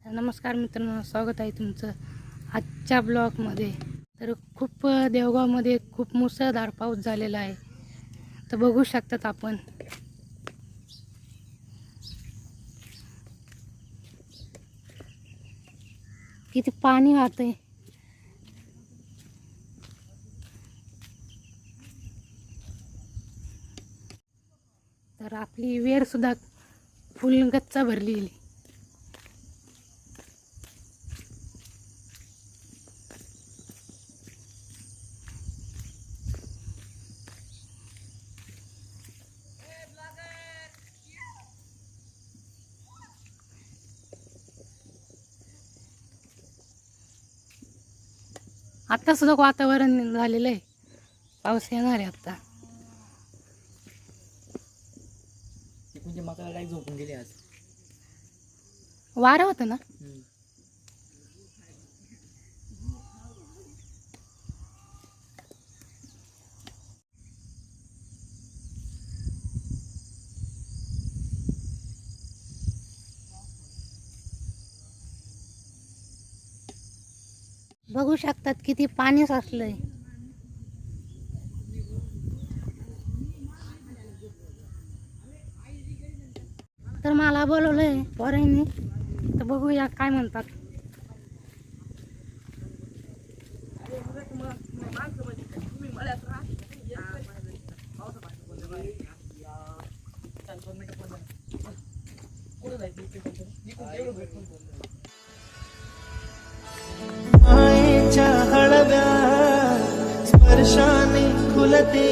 नमस्कार मित्रांनो, स्वागत आहे तुमचं आजच्या ब्लॉगमध्ये. तर खूप देवगावमध्ये खूप मुसळधार पाऊस झालेला आहे. तर बघू शकतात आपण किती पाणी वाहतंय. तर आपली विहीर सुद्धा फुल गच्च भरलेली. आता सुद्धा वातावरण झालेलं आहे, पाऊस येणार आहे आता. मका काय झोपून गेले आज. वारं होतं ना. बघू शकतात किती पाणी साचलंय. तर मला बोलवलंय पोरांनी, तर बघूया काय म्हणतात. मायेच्या हळव्या स्पर्शाने खुलते,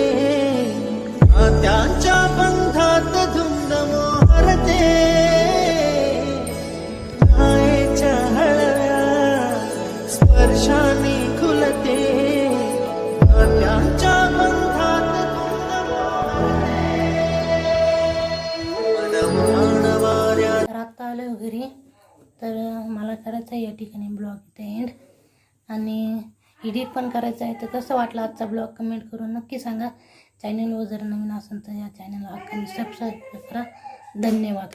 त्यांच्या बंधात धुंद मोहरते. मायेच्या हळव्या स्पर्शाने खुलते, त्यांच्या बंधात धुंद मोहरते. तर आता आलो घरी. तर मला करायचं आहे या ठिकाणी ब्लॉग इथे एंड, आणि एडिट पण करायचं आहे. तर कसं वाटलं आजचा ब्लॉग कमेंट करून नक्की सांगा. चॅनलवर जर नवीन असेल तर या चॅनलला हक्काने सबस्क्राईब करा. धन्यवाद.